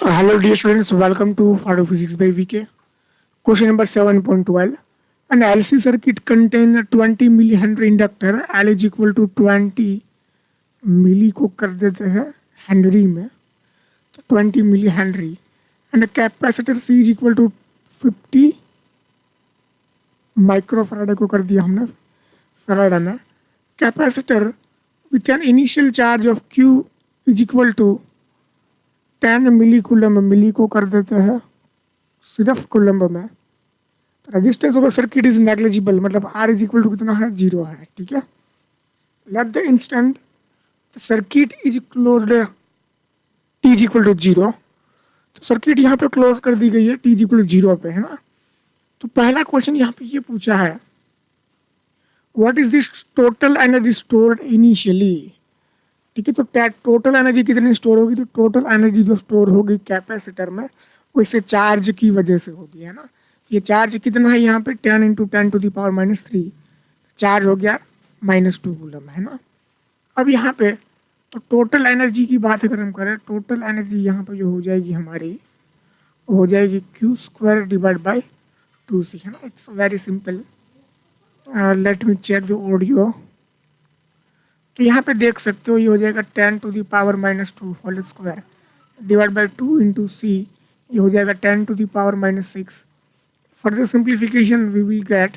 Hello dear students, welcome to Photo Physics by VK. Question number 7.12. An LC circuit contain a 20 millihenry inductor L is equal to 20 मिली को कर देते हैं Henry में, तो 20 milli henry and capacitor C is equal to 50 microfarad को कर दिया हमने फैराडे में. Capacitor with an initial charge of Q is equal to 10 milli coulomb, milli को कर देते हैं सिर्फ कूलम्ब में. Resistance of circuit is negligible, मतलब R इज इक्वल टू कितना है, 0 है. ठीक है. Let the instant the circuit is closed T is equal to 0. तो सर्किट यहाँ पे क्लोज कर दी गई है T इज इक्वल टू 0 पे, है ना. तो पहला क्वेश्चन यहाँ पे ये पूछा है, what is this total energy stored initially. ठीक है. तो टोटल एनर्जी कितनी स्टोर होगी, तो टोटल एनर्जी जो स्टोर होगी कैपेसिटर में वो इससे चार्ज की वजह से होगी, है ना. ये चार्ज कितना है यहाँ पे, 10 into 10 to the power -3, charge हो गया -2 कूलम, है ना. अब यहाँ पे तो टोटल एनर्जी की बात अगर हम करें, टोटल एनर्जी यहाँ पे जो हो जाएगी हमारी, हो जाएगी Q² डिवाइड बाई 2C, है ना. It's very simple. Let me check the audio. तो यहाँ पे देख सकते हो ये हो जाएगा 10 to the power -2 whole square divide by 2 into C, ये हो जाएगा 10 to the power -6. Further simplification we will get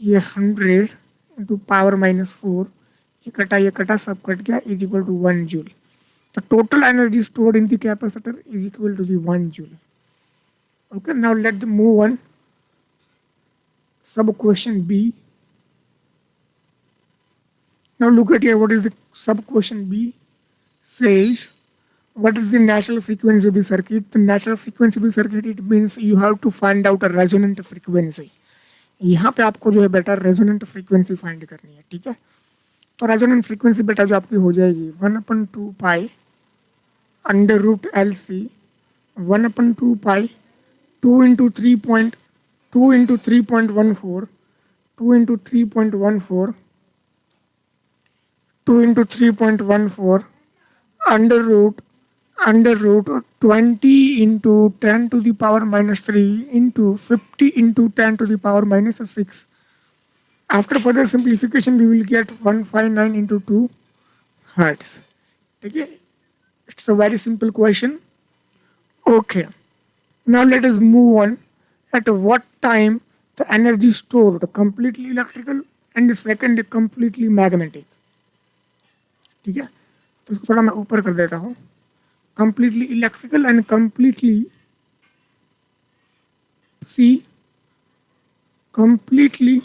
ये 100 इंटू पावर -4, ये कटा सब कट गया, इज इक्वल टू 1 जूल. तो total energy stored in the capacitor is equal to the 1 joule. Okay, now let the move on. सब question B. Now look at here, what is the sub question B says, what is the natural frequency of the circuit. The natural frequency of the circuit, it means you have to find out a resonant frequency. यहाँ पे आपको जो है बेटा resonant frequency find करनी है. ठीक है. तो रेजोनेंट फ्रीक्वेंसी बेटा जो आपकी हो जाएगी 1/2 pi under root LC 1/2 pi 2 into 3.14 2 into 3.14 2 into 3.14 2 into 3.14 under root 20 into 10 to the power -3 into 50 into 10 to the power -6. After further simplification we will get 159 into 2 hertz. Okay, it's a very simple question. Okay, now let us move on. At what time the energy stored, completely electrical and the second completely magnetic. ठीक है. तो इसको थोड़ा मैं ऊपर कर देता हूँ. Completely electrical and completely C, completely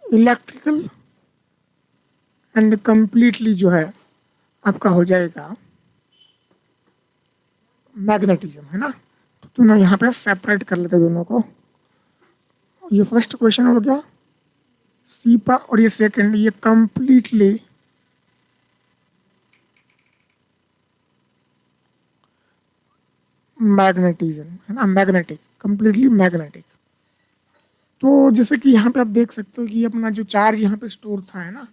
electrical and completely जो है आपका हो जाएगा मैग्नेटिज्म, है ना. तो दोनों यहाँ पे सेपरेट कर लेते दोनों को. ये फर्स्ट क्वेश्चन हो गया C पा, और ये सेकंड, ये कंप्लीटली मैग्नेटिज्म, है ना. Magnetic, completely magnetic. तो जैसे कि यहाँ पे आप देख सकते हो कि अपना जो चार्ज यहाँ पे स्टोर था, है ना,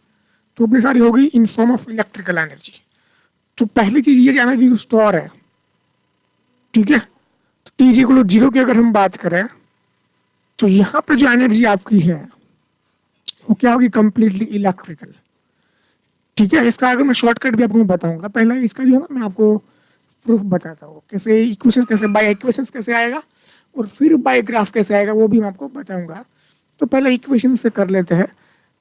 तो अपनी सारी हो गई in form of electrical energy. तो पहली चीज ये एनर्जी जो स्टोर है, ठीक है. तो T इज इक्वल टू 0 की अगर हम बात करें तो यहाँ पे जो एनर्जी आपकी है वो क्या होगी, कंप्लीटली इलेक्ट्रिकल. ठीक है. इसका अगर मैं शॉर्टकट भी आपको मैं बताऊंगा. पहले इसका जो है ना मैं आपको प्रूफ बताता हूँ, कैसे इक्वेशन, कैसे बाय इक्वेशन कैसे आएगा और फिर बाय ग्राफ कैसे आएगा वो भी मैं आपको बताऊंगा. तो पहले इक्वेशन से कर लेते हैं.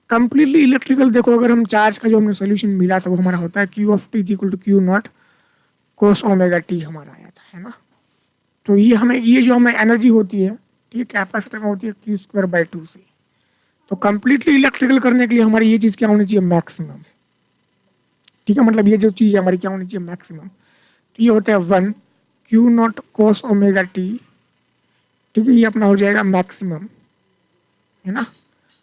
कंप्लीटली इलेक्ट्रिकल देखो, अगर हम चार्ज का जो हमने सोल्यूशन मिला था वो हमारा होता है Q of T is equal to Q0 cos omega T हमारा आया था, है ना. तो ये हमें, ये जो हमें एनर्जी होती है, ठीक है, कैपेसिटर में होती है Q² बाई 2C. तो कंप्लीटली इलेक्ट्रिकल करने के लिए हमारी ये चीज़ क्या होनी चाहिए, मैक्सिमम. ठीक है. मतलब ये जो चीज़ है हमारी क्या होनी चाहिए, मैक्सिमम. तो ये होता है 1 Q0 cos ओमेगा T. ठीक है. ये अपना हो जाएगा मैक्सिमम, है ना.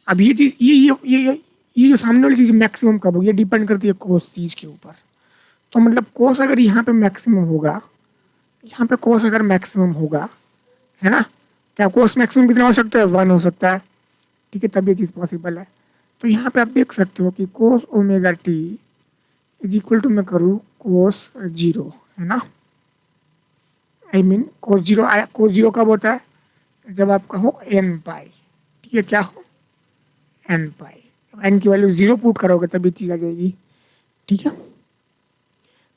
अब ये चीज़, ये जो सामने वाली चीज़ मैक्सिमम कब होगी, ये डिपेंड करती है कोस चीज़ के ऊपर. तो मतलब कोस अगर यहाँ पे मैक्सिमम होगा, यहाँ पे कोस अगर मैक्सिमम होगा, है ना, क्या कोस मैक्सिमम कितना हो सकता है, 1 हो सकता है. ठीक है. तब ये चीज़ पॉसिबल है. तो यहाँ पे आप देख सकते हो कि cos omega T is equal to मैं करूँ कोस 0, है ना। आई मीन कोस जीरो कब होता है, जब आपका हो एन पाई, ठीक है, क्या हो एन पाई। एन की वैल्यू 0 पुट करोगे तभी चीज़ आ जाएगी, ठीक है। तो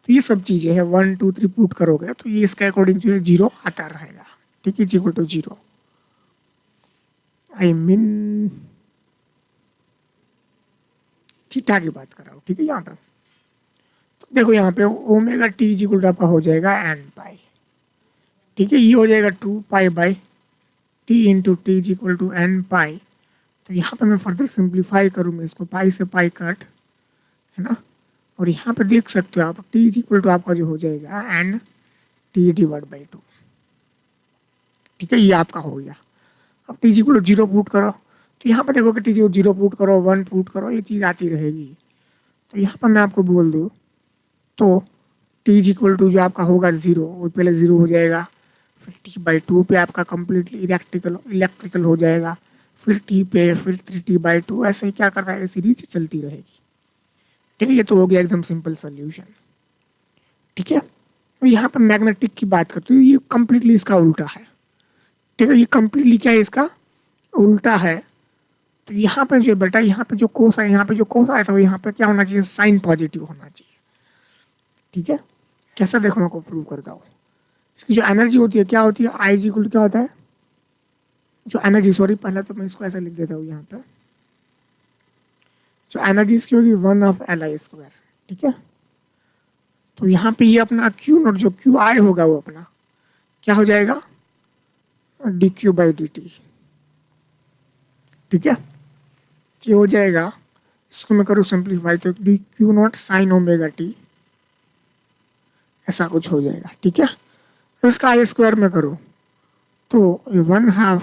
ये सब चीज़ें हैं, 1 2 3 पुट करोगे तो ये इसके अकॉर्डिंग जो है 0 आता रहेगा, ठीक है, is equal to 0। I mean ठीक ठाक ही बात कर रहा हूँ, ठीक है। यहाँ पर तो देखो यहाँ पे omega T is equal to आपका हो जाएगा एन पाई, ठीक है। ये हो जाएगा 2 pi by T into T is equal to N pi. तो यहाँ पे मैं फर्दर सिंप्लीफाई करूँ, मैं इसको पाई से पाई कट, है ना। और यहाँ पे देख सकते हो आप टी इज इक्वल टू आपका जो हो जाएगा एन टी डिवाइड बाई 2, ठीक है, ये आपका हो गया। अब T is equal to 0 put करो, तो यहाँ पे देखो कि टी इज 0 पुट करो 1 पुट करो, ये चीज़ आती रहेगी। तो यहाँ पर मैं आपको बोल दूँ तो टी इज इक्वल टू जो आपका होगा 0, वो पहले 0 हो जाएगा, फिर टी बाई 2 पे आपका कंप्लीटली इलेक्ट्रिकल हो जाएगा, फिर टी पे, फिर 3t बाई 2, ऐसे ही क्या करता है सीरीज चलती रहेगी, ठीक है। ये तो हो गया एकदम सिंपल सोल्यूशन, ठीक है। तो यहाँ पर मैग्नेटिक की बात करते हो, ये कंप्लीटली इसका उल्टा है, ठीक है। ये कंप्लीटली क्या है, इसका उल्टा है। तो यहाँ पे जो बेटा, यहाँ पे जो कोस है, यहाँ पे जो कोस आया था वो यहाँ पे क्या होना चाहिए, साइन पॉजिटिव होना चाहिए, ठीक है। कैसा देखो मैं आपको प्रूव करता हूँ। इसकी जो एनर्जी होती है क्या होती है, आई जी इक्वल क्या होता है, जो एनर्जी, सॉरी पहले तो मैं इसको ऐसा लिख देता हूँ यहाँ पे, जो एनर्जी इसकी होगी 1/Li², ठीक है। तो यहाँ पे ये अपना क्यू नॉट, जो क्यू आई होगा वो अपना क्या हो जाएगा, D Q by D T, ठीक है। ये हो जाएगा, इसको मैं करूँ सिंप्लीफाई तो D Q not sign omega T, ऐसा कुछ हो जाएगा, ठीक है। तो इसका आई स्क्वायर में करूँ तो 1/2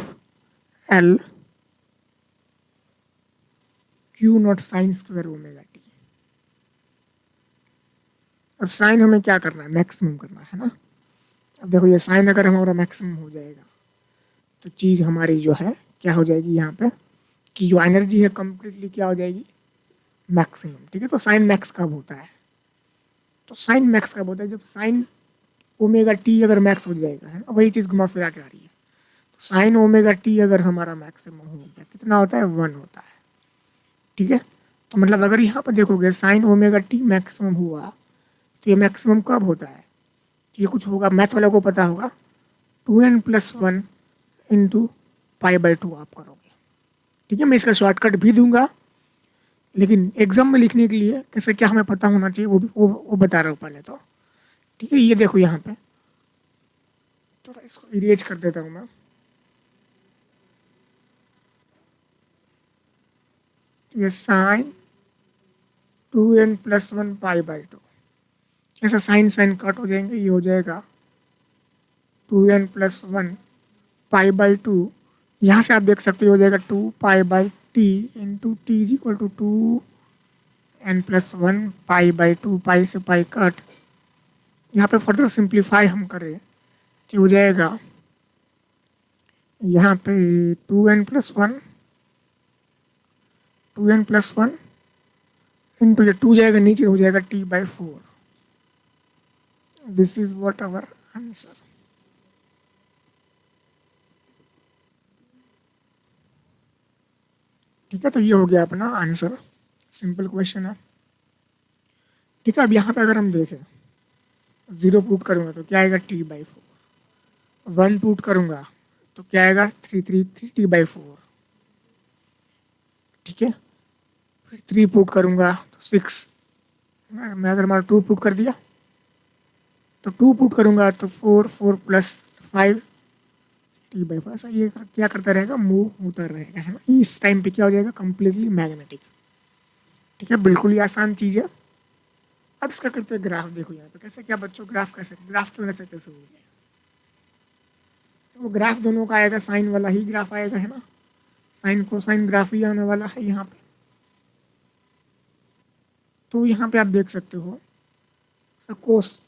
L Q not sine square omega T. अब साइन हमें क्या करना है, मैक्सिमम करना है ना। अब देखो ये साइन अगर हमारा मैक्सिमम हो जाएगा तो चीज़ हमारी जो है क्या हो जाएगी, यहाँ पे कि जो एनर्जी है कंप्लीटली क्या हो जाएगी, मैक्सिमम, ठीक है। तो साइन मैक्स कब होता है, तो साइन मैक्स कब होता है, जब साइन ओमेगा टी अगर मैक्स हो जाएगा, है ना, वही चीज़ घुमा फिरा के आ रही है। तो साइन ओमेगा टी अगर हमारा मैक्सिमम हो गया, कितना होता है, 1 होता है, ठीक है। तो मतलब अगर यहाँ पर देखोगे साइन ओमेगा टी मैक्सिमम हुआ तो ये मैक्सिमम कब होता है, ये कुछ होगा, मैथ वालों को पता होगा, 2n+1 इंटू पाई बाई 2 आप करोगे, ठीक है। मैं इसका शॉर्टकट भी दूंगा, लेकिन एग्जाम में लिखने के लिए कैसे क्या हमें पता होना चाहिए वो बता रहा हूँ पहले तो, ठीक है। ये देखो यहाँ पे थोड़ा इसको इरेज कर देता हूँ मैं, तो ये साइन 2n+1 पाई बाई 2, ऐसा साइन साइन कट हो जाएंगे, ये हो जाएगा 2n+1 पाई बाई 2। यहाँ से आप देख सकते हो जाएगा 2 pi by T into T is equal to 2n+1 pi by 2, pi से पाई कट। यहाँ पे फर्दर सिंप्लीफाई हम करें तो हो जाएगा यहाँ पे 2n+1 इंटू ये 2 जाएगा नीचे, हो जाएगा t/4। This is what our answer, ठीक है। तो ये हो गया अपना आंसर, सिंपल क्वेश्चन है, ठीक है। अब यहाँ पे अगर हम देखें 0 पुट करूँगा तो क्या आएगा, t/4, 1 पुट करूँगा तो क्या आएगा, 3t/4, ठीक है। फिर 3 पुट करूँगा तो 6, मैं अगर हमारा 2 पुट कर दिया तो 2 पुट करूँगा तो 4 + 5 t/4, ऐसा ये क्या करता रहेगा, मूव होता रहेगा, है ना। इस टाइम पे क्या हो जाएगा, कंप्लीटली मैग्नेटिक, ठीक है। बिल्कुल ही आसान चीज़ है। अब इसका करते हैं ग्राफ, देखो यहाँ पे कैसे, क्या बच्चों ग्राफ कैसे, ग्राफ की वजह से कैसे हो गया, तो वो ग्राफ दोनों का आएगा, साइन वाला ही ग्राफ आएगा, है ना, साइन कोसाइन ग्राफ ही आने वाला है यहाँ पे। तो यहाँ पे आप देख सकते हो इसका कोस,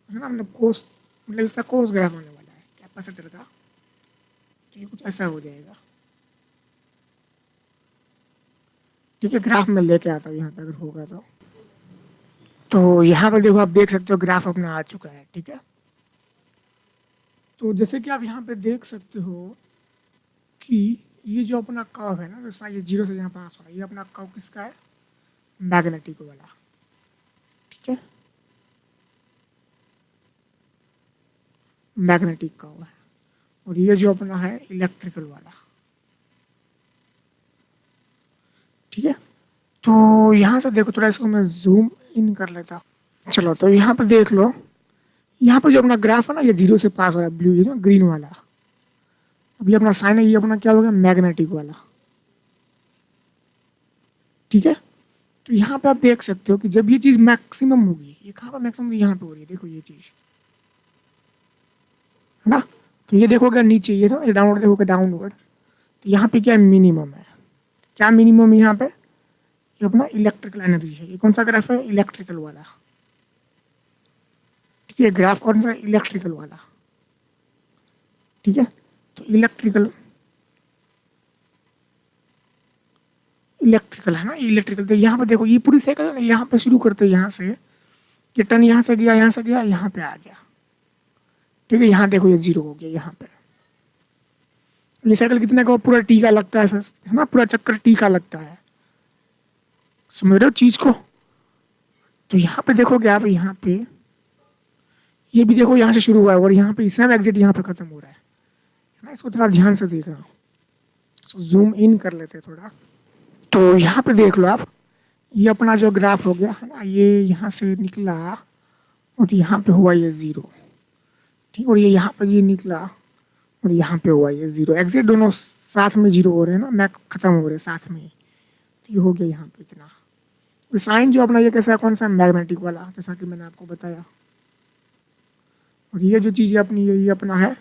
है ना, मतलब कोस, मतलब इसका कोस ग्राफ आने वाला है कैपेसिटर का, तो ये कुछ ऐसा हो जाएगा, ठीक है। ग्राफ में लेके आता हूँ यहाँ पे अगर होगा तो तो यहाँ पर देखो, आप देख सकते हो ग्राफ अपना आ चुका है, ठीक है। तो जैसे कि आप यहाँ पे देख सकते हो कि ये जो अपना कर्व है ना, जैसा ये जीरो से यहाँ पास हो रहा है, ये अपना कर्व किसका है? मैग्नेटिक वाला, ठीक है, मैग्नेटिक कर्व है। और ये जो अपना है इलेक्ट्रिकल वाला, ठीक है। तो यहाँ से देखो, थोड़ा इसको मैं जूम इन कर लेता हूँ। चलो, तो यहाँ पर देख लो, यहाँ पर जो अपना ग्राफ है ना, ये जीरो से पास हो रहा है, ब्लू, ये जो ग्रीन वाला, अब ये अपना साइन है, ये अपना क्या हो गया? मैग्नेटिक वाला, ठीक है। तो यहाँ पे आप देख सकते हो कि जब ये चीज मैक्सिमम होगी, ये कहाँ पर मैक्सिमम? यहाँ पे हो रही है, देखो ये चीज है ना। तो ये देखोगे नीचे, ये ना, ये डाउनवर्ड देखोगे, डाउनवर्ड। तो यहाँ पे क्या मिनिमम है? क्या मिनिमम है यहाँ पे? ये अपना इलेक्ट्रिकल एनर्जी है। ये कौन सा ग्राफ है? इलेक्ट्रिकल वाला, ठीक है। ग्राफ कौन सा? इलेक्ट्रिकल वाला, ठीक है। तो इलेक्ट्रिकल है ना, इलेक्ट्रिकल। तो यहाँ पे देखो, ये पूरी साइकिल है ना, यहाँ पे शुरू करते हैं, यहाँ से ये टर्न यहाँ से गया, यहाँ से गया, यहाँ पे आ गया, ठीक है। यहाँ देखो, ये जीरो हो गया यहाँ पे। ये साइकिल कितने का? पूरा टी का लगता है ना, पूरा चक्कर टी का लगता है, समझ रहे हो चीज को। तो यहाँ पे देखोगे आप, यहाँ पे ये भी देखो, यहाँ से शुरू हुआ है और यहाँ पे सेम एग्जिट यहाँ पे खत्म हो रहा है ना। इसको थोड़ा ध्यान से देखना, जूम इन कर लेते हैं थोड़ा। तो यहाँ पे देख लो आप, ये अपना जो ग्राफ हो गया है ना, ये यहाँ से निकला और यहाँ पे हुआ ये जीरो, ठीक। और ये यहाँ पे ये निकला और यहाँ पे हुआ ये जीरो, एग्जैक्ट दोनों साथ में जीरो हो रहे हैं ना, मैक खत्म हो रहे हैं साथ में। तो ये हो गया यहाँ पे इतना। साइन जो अपना ये कैसा है? कौन सा? मैग्नेटिक वाला, जैसा कि मैंने आपको बताया। और ये जो चीज़ अपनी, ये अपना है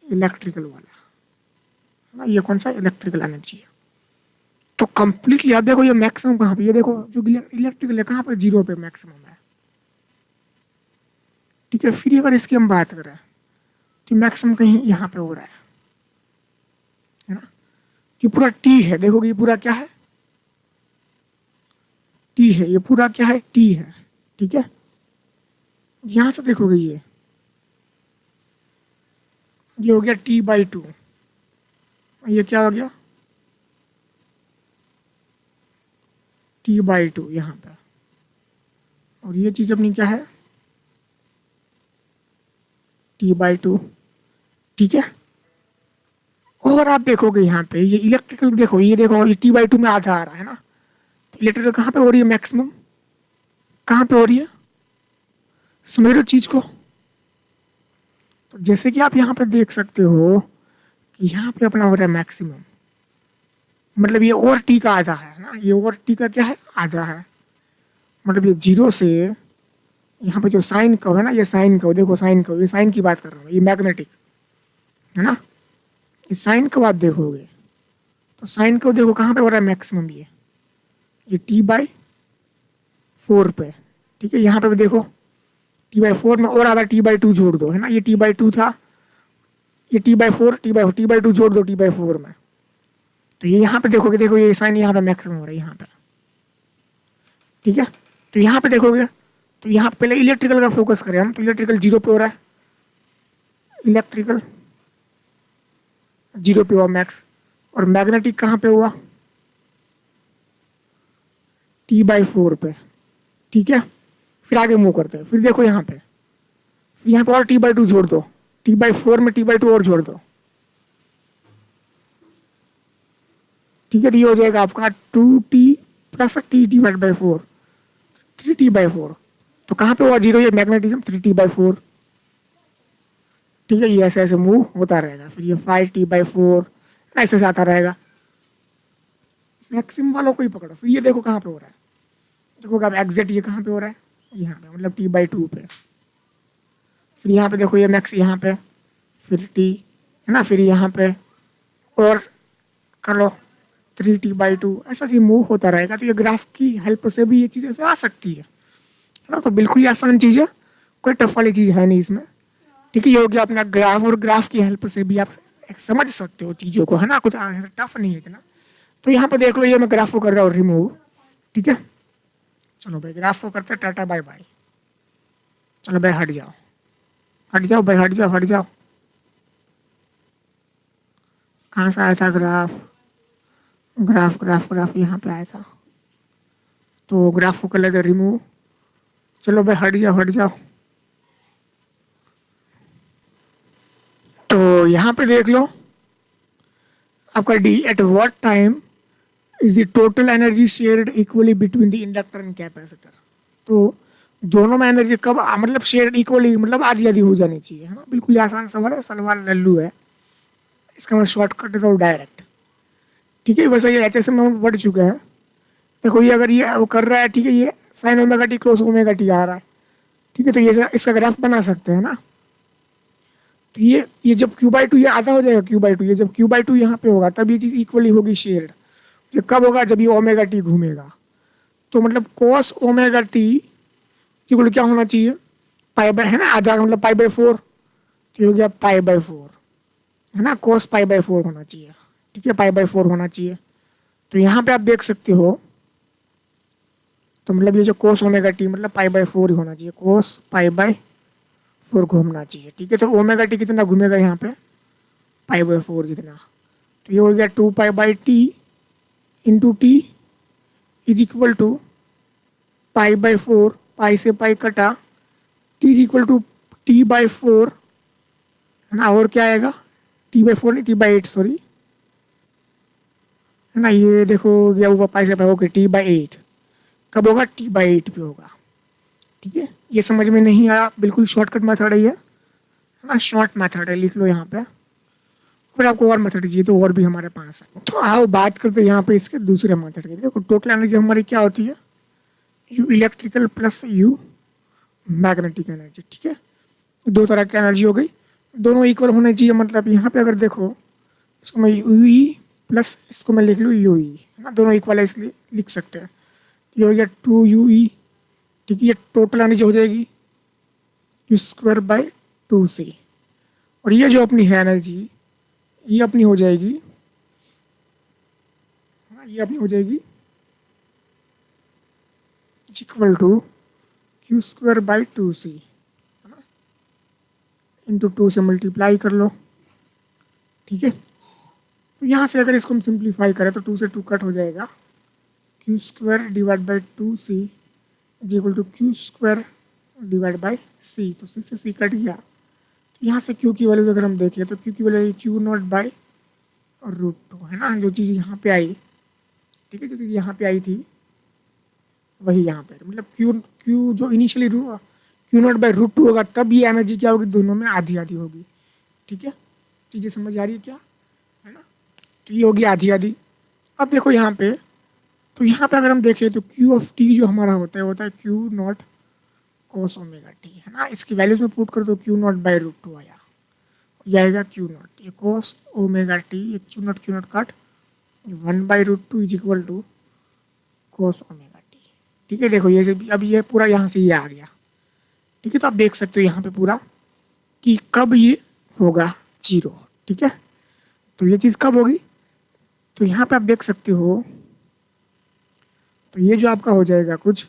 इलेक्ट्रिकल वाला, है ना। ये कौन सा? इलेक्ट्रिकल एनर्जी है। तो कंप्लीटली आप देखो, ये मैक्सिमम कहाँ पे? ये देखो, जो इलेक्ट्रिकल है कहाँ पे? जीरो पे मैक्सिमम है, ठीक है। फिर अगर इसकी हम बात करें तो मैक्सिमम कहीं यहाँ पे हो रहा है ना। ये पूरा टी है, देखोगे ये पूरा क्या है? टी है, ये पूरा क्या है? टी है, ठीक है। यहां से देखोगे, ये हो गया T/2, ये क्या हो गया? T/2 यहाँ पे। और ये चीज अपनी क्या है? T/2, ठीक है। और आप देखोगे यहाँ पे, ये इलेक्ट्रिकल देखो, ये देखो, ये T/2 में आधा आ रहा है ना। तो इलेक्ट्रिकल कहाँ पे हो रही है? मैक्सिमम कहाँ पे हो रही है? समझ रहे हो चीज को। तो जैसे कि आप यहाँ पे देख सकते हो कि यहाँ पे अपना हो रहा है मैक्सिमम, मतलब ये और टी का आधा है ना, ये और टी का क्या है? आधा है। मतलब ये जीरो से यहाँ पे जो साइन कर्व है ना, ये साइन कर्व देखो, साइन कर्व, ये साइन की बात कर रहा हूँ, ये मैग्नेटिक है ना। ये साइन कर्व आप देखोगे तो साइन कर्व देखो कहाँ पे हो रहा है मैक्सिमम? ये T/4 पे, ठीक है। यहाँ पे भी देखो T/4 में और आधा T/2 जोड़ दो, है ना। ये T/2 था, ये T/2 जोड़ दो T/4 में। तो ये यहाँ पे देखोगे, देखो ये साइन यहाँ पे मैक्सिमम हो रहा है यहाँ पे, ठीक है। तो यहाँ पे देखोगे, तो यहाँ पहले इलेक्ट्रिकल का फोकस करें हम, तो इलेक्ट्रिकल जीरो पे हो रहा है, इलेक्ट्रिकल जीरो पे हुआ मैक्स। और मैग्नेटिक कहाँ पे हुआ? T/4 पे, ठीक है। फिर आगे मूव करते हैं, फिर देखो यहाँ पे, फिर यहाँ पे और T/2 जोड़ दो, T/4 में T/2 और जोड़ दो, ठीक है। तो ये हो जाएगा आपका 2T प्लस T/4, 3T/4। तो कहाँ पे हुआ जीरो? ये मैग्नेटिज्म 3T/4, ठीक है। ये ऐसे ऐसे मूव होता रहेगा, फिर ये 5T/4 ऐसे से आता रहेगा। मैक्सिमम वालों को ही पकड़ो। फिर ये देखो कहाँ पे हो रहा है, देखो आप एग्जैक्ट ये कहाँ पे हो रहा है? यहाँ पे, मतलब T/2 पे। फिर यहाँ पे देखो ये मैक्स यहाँ पे, फिर T है ना, फिर यहाँ पे और कर लो 3T/2, ऐसा ही मूव होता रहेगा। तो ये ग्राफ की हेल्प से भी ये चीज़ ऐसे आ सकती है ना। तो बिल्कुल ही आसान चीज़ है, कोई टफ वाली चीज़ है नहीं इसमें, ठीक है। ये हो गया अपना ग्राफ, और ग्राफ की हेल्प से भी आप समझ सकते हो चीज़ों को, है ना। कुछ टफ नहीं है इतना। तो यहाँ पे देख लो, ये मैं ग्राफ को कर रहा हूँ रिमूव, ठीक है। चलो भाई ग्राफ को करते टाटा बाय बाय। चलो भाई हट जाओ, हट जाओ भाई, हट जाओ हट जाओ। कहाँ से आया था ग्राफ? ग्राफ ग्राफ ग्राफ यहाँ पे आया था, तो ग्राफ को कर लेते रिमूव। चलो भाई हट जाओ हट जाओ। तो यहाँ पे देख लो आपका D at what time is the total energy shared equally between the inductor and capacitor. तो दोनों में एनर्जी कब मतलब शेयर्ड इक्वली, मतलब आधी आधी हो जानी चाहिए, है ना। बिल्कुल आसान सवाल है, सलवार लल्लू है, इसका मैं शॉर्टकट देता हूँ डायरेक्ट। ठीक है, वैसे ये एच एस में बढ़ चुका है। देखो ये अगर ये वो कर रहा है, ठीक है, ये sine omega T cos omega T आ रहा है, ठीक है, तो ये इसका ग्राफ बना सकते हैं ना। तो ये जब क्यू बाई टू ये आधा हो जाएगा, क्यू बाई टू, ये जब क्यू बाई टू यहाँ पे होगा तब ये चीज़ इक्वली होगी शेयर्ड। ये कब होगा? जब ये ओमेगा टी घूमेगा। तो मतलब कोस ओमेगा टी इक्वल क्या होना चाहिए? पाई बाय, है ना, आधा मतलब पाई बाय 4, तो हो गया पाई बाय 4, है ना, कोस पाई बाय 4 होना चाहिए। ठीक है, पाई बाय 4 होना चाहिए। तो यहाँ पे आप देख सकते हो, तो मतलब ये जो कोस ओमेगा टी मतलब पाई बाय 4 ही होना चाहिए, कोस पाई बाय 4 घूमना चाहिए। ठीक है, तो ओमेगा टी कितना घूमेगा यहाँ पे? पाई बाय 4 जितना। तो ये हो गया 2 pi by T into T is equal to pi by 4, pi से पाई कटा, T is equal to T by 4, है ना। और क्या आएगा? टी बाय 4 नहीं, टी बाय 8 सॉरी, है ना। ये देखो गया हुआ पाई से पाई, ओके, टी बाय 8 कब होगा? टी बाय 8 पे होगा। ठीक है, ये समझ में नहीं आया, बिल्कुल शॉर्टकट मेथड है ये, है ना, शॉर्ट मेथड है, लिख लो यहाँ पे। फिर आपको और मेथड चाहिए तो और भी हमारे पास है। तो आओ बात करते हैं यहाँ पे इसके दूसरे मेथड की। देखो टोटल एनर्जी हमारी क्या होती है? You electrical plus you magnetic energy. ठीक है, दो तरह की एनर्जी हो गई, दोनों इक्वल होने चाहिए। मतलब यहाँ पे अगर देखो, इसको मैं यू ई प्लस इसको मैं लिख लूँ यू ई, है ना, दोनों इक्वल है इसलिए लिख सकते हैं। ये हो गया 2 यू ई। ठीक है, ये टोटल एनर्जी हो जाएगी क्यू स्क्वायर बाय 2 सी। और ये जो अपनी है एनर्जी, ये अपनी हो जाएगी, हाँ, ये अपनी हो जाएगी equal to Q square by 2 C, है ना, इंटू 2 से मल्टीप्लाई कर लो। ठीक है, तो यहाँ से अगर इसको हम सिंप्लीफाई करें तो 2 से 2 कट हो जाएगा, Q square divide by 2 C is equal to Q square divide by C. तो सी से सी कट गया। तो यहाँ से क्यू की वैल्यू अगर हम देखें तो क्यू की वैल्यू क्यू नॉट बाई √2, है ना, जो चीज़ यहाँ पे आई। ठीक है, जो चीज़ यहाँ पे आई थी वही यहाँ पे, मतलब क्यू क्यू जो इनिशियली क्यू नॉट बाई √2 होगा, तब ये एनर्जी क्या होगी? दोनों में आधी आधी होगी। ठीक है, चीज़ें समझ आ रही है क्या, है ना। तो ये होगी आधी आधी। अब देखो यहाँ पे, तो यहाँ पे अगर हम देखें तो क्यू ऑफ टी जो हमारा होता है Q not cos omega T, है ना। इसकी वैल्यूज में पुट कर दो, क्यू नॉट बाई √2 आया, ये आएगा क्यू नॉट, ये कोस ओमेगा टी, ये क्यू नॉट कट 1/√2 is equal to cos omega T. ठीक है, देखो ये अब ये पूरा यहाँ से ये आ गया। ठीक है, तो आप देख सकते हो यहाँ पे पूरा कि कब ये होगा 0। ठीक है, तो ये चीज़ कब होगी? तो यहाँ पे आप देख सकते हो, तो ये जो आपका हो जाएगा कुछ,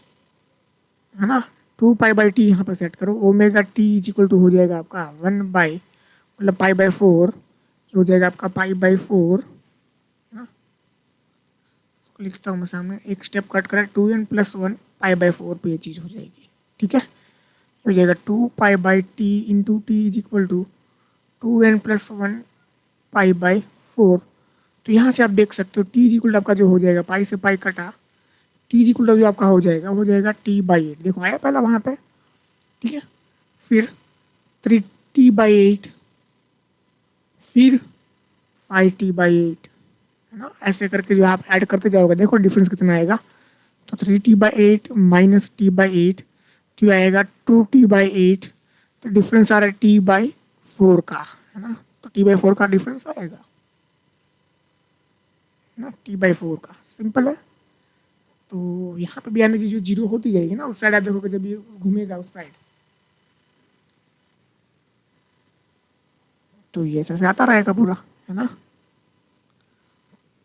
है ना, 2 पाई बाई टी यहाँ पे सेट करो, omega T is equal to हो जाएगा आपका 1 बाई मतलब पाई बाई 4, ये हो जाएगा आपका पाई बाई 4, है ना। लिखता हूँ मैं सामने, एक स्टेप कट करें, 2n + 1 पाई बाई 4 पे ये चीज़ हो जाएगी। ठीक है, हो जाएगा 2 pi by T into T is equal to 2n + 1 pi by 4। तो यहाँ से आप देख सकते हो टी इज इक्वल आपका जो हो जाएगा, पाई से पाई कटा, टी इज इक्वल जो आपका हो जाएगा t/8। देखो आया पहला वहाँ पे। ठीक है, फिर 3t/8, फिर 5t/8, है ना। ऐसे करके जो आप ऐड करते जाओगे, देखो डिफरेंस कितना आएगा। तो 3t/8 माइनस t/8 तो आएगा 2t/8। तो डिफरेंस आ रहा है t/4 का, है ना। तो t/4 का डिफरेंस आएगा ना, t/4 का, सिंपल है। तो यहाँ पे भी एनर्जी जो 0 होती जाएगी ना, उस साइड आप देखोगे जब ये घूमेगा उस साइड, तो ये ऐसे आता रहेगा पूरा, है ना।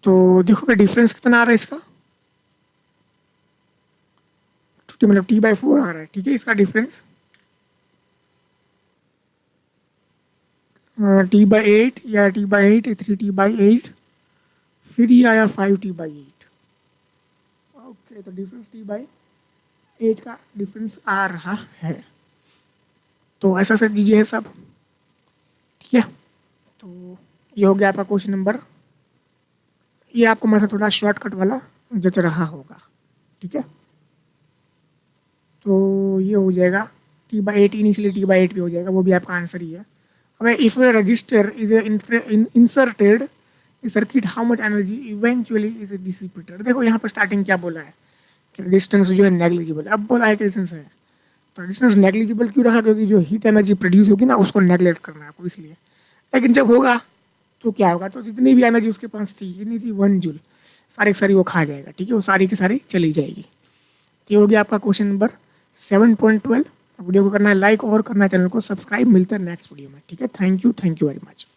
तो देखोगे डिफरेंस कितना आ रहा है इसका, 50 मतलब T/4 आ रहा है, ठीक है। इसका डिफरेंस T/8 या T/8 3T/8, फिर ये आया 5T/8। ओके, तो डिफरेंस T/8 का डिफरेंस आ रहा है। तो ऐसा से दीजिए सब, ठीक है। तो ये हो गया आपका क्वेश्चन नंबर, ये आपको मतलब थोड़ा शॉर्टकट वाला जच रहा होगा, ठीक है। तो ये हो जाएगा T/8, इनिशियली T/8 भी हो जाएगा, वो भी आपका आंसर ही है। अब if A register is inserted circuit, how much energy eventually is dissipated. देखो यहाँ पर स्टार्टिंग क्या बोला है कि रेजिस्टेंस जो है नेग्लिजिबल है। अब बोला है कि रेजिस्टेंस है, तो रेजिस्टेंस नेग्लिजिबल क्यों रखा? क्योंकि जो हीट एनर्जी प्रोड्यूस होगी ना उसको नेग्लेक्ट करना है आपको, इसलिए। लेकिन जब होगा तो क्या होगा, तो जितनी भी एनर्जी उसके पास थी, कितनी थी 1 जूल, सारी की सारी वो खा जाएगा, ठीक है। वो सारी की सारी चली जाएगी। तो ये हो गया आपका क्वेश्चन नंबर 7.12। वीडियो को करना है लाइक और करना है चैनल को सब्सक्राइब। मिलता है नेक्स्ट वीडियो में, ठीक है। Thank you very much.